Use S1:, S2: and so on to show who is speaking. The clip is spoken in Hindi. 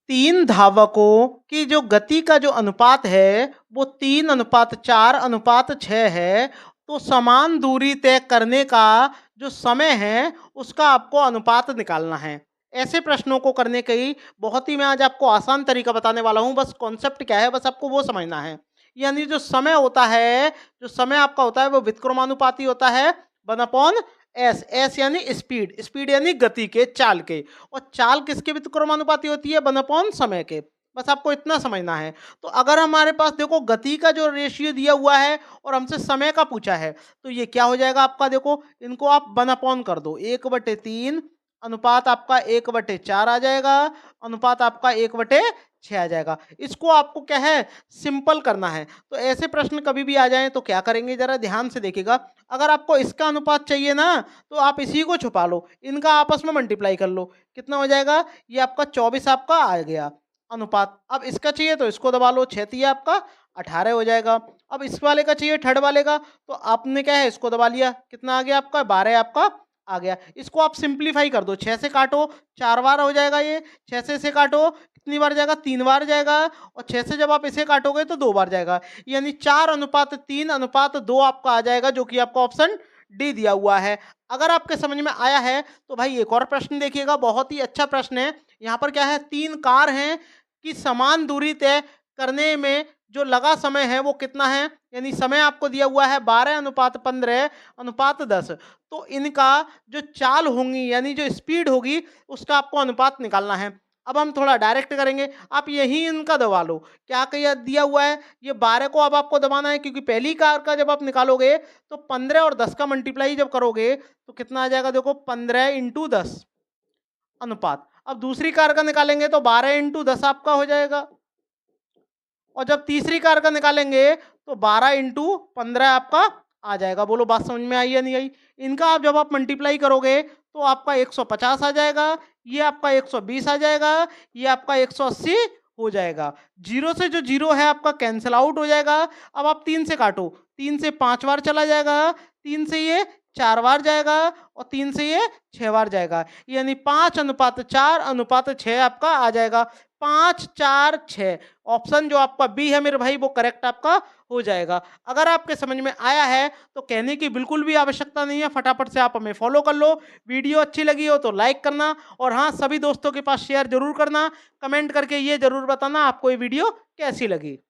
S1: तीन धावकों की जो गति का जो अनुपात है वो 3:4:6 है। तो समान दूरी तय करने का जो समय है उसका आपको अनुपात निकालना है। ऐसे प्रश्नों को करने का ही बहुत ही मैं आज आपको आसान तरीका बताने वाला हूँ। बस कॉन्सेप्ट क्या है, बस आपको वो समझना है। यानी जो समय होता है, जो समय आपका होता है वो व्युत्क्रमानुपाती होता है 1/s। एस यानी स्पीड, स्पीड यानी गति के, चाल के। और चाल किसके व्युत्क्रमानुपाती होती है? 1 समय के। बस आपको इतना समझना है। तो अगर हमारे पास देखो गति का जो रेशियो दिया हुआ है और हमसे समय का पूछा है, तो ये क्या हो जाएगा आपका? देखो इनको आप 1 कर दो, 1/3 अनुपात आपका 1/4 आ जाएगा, अनुपात आपका 1/6 आ जाएगा। इसको आपको क्या है, सिंपल करना है। तो ऐसे प्रश्न कभी भी आ जाएं तो क्या करेंगे, जरा ध्यान से देखिएगा। अगर आपको इसका अनुपात चाहिए ना, तो आप इसी को छुपा लो, इनका आपस में मल्टीप्लाई कर लो। कितना हो जाएगा? ये आपका 24 आपका आ गया अनुपात। अब इसका चाहिए तो इसको दबा लो, 6 आपका 18 हो जाएगा। अब इस वाले का चाहिए, थर्ड वाले का, तो आपने क्या है, इसको दबा लिया। कितना आ गया आपका? 12 आपका आ गया। इसको आप सिंप्लीफाई कर दो, 6 से काटो, 4 बार हो जाएगा ये। 6 से इसे काटो, कितनी बार जाएगा? 3 बार जाएगा। और 6 से जब आप इसे काटोगे तो 2 बार जाएगा। यानी 4:3:2 आपका आ जाएगा, जो कि आपका ऑप्शन डी दिया हुआ है। अगर आपके समझ में आया है तो भाई एक और प्रश्न देखिएगा, बहुत ही अच्छा प्रश्न है। यहाँ पर क्या है, 3 कार हैं कि समान दूरी तय करने में जो लगा समय है वो कितना है? यानी समय आपको दिया हुआ है 12:15:10। तो इनका जो चाल होंगी यानी जो स्पीड होगी उसका आपको अनुपात निकालना है। अब हम थोड़ा डायरेक्ट करेंगे, आप यही इनका दबा लो। क्या क्या दिया हुआ है? ये 12 को अब आपको दबाना है, क्योंकि पहली कार का जब आप निकालोगे तो 15 और 10 का मल्टीप्लाई जब करोगे तो कितना आ जाएगा? देखो 15 × 10 अनुपात। अब दूसरी कार का निकालेंगे तो 12 × 10 आपका हो जाएगा। और जब तीसरी कार का निकालेंगे तो 12 × 15 आपका आ जाएगा। बोलो बात समझ में आई या नहीं आई? इनका आप जब आप मल्टीप्लाई करोगे तो आपका 150 आ जाएगा, ये आपका 120 आ जाएगा, ये आपका 180 हो जाएगा। जीरो से जो जीरो है आपका कैंसिल आउट हो जाएगा। अब आप 3 से काटो, 3 से 5 बार चला जाएगा, 3 से ये 4 बार जाएगा, और 3 से ये 6 बार जाएगा। यानी 5:4:6 आपका आ जाएगा। 5, 4, 6 ऑप्शन जो आपका बी है मेरे भाई वो करेक्ट आपका हो जाएगा। अगर आपके समझ में आया है तो कहने की बिल्कुल भी आवश्यकता नहीं है, फटाफट से आप हमें फॉलो कर लो। वीडियो अच्छी लगी हो तो लाइक करना, और हाँ, सभी दोस्तों के पास शेयर जरूर करना। कमेंट करके ये जरूर बताना आपको ये वीडियो कैसी लगी।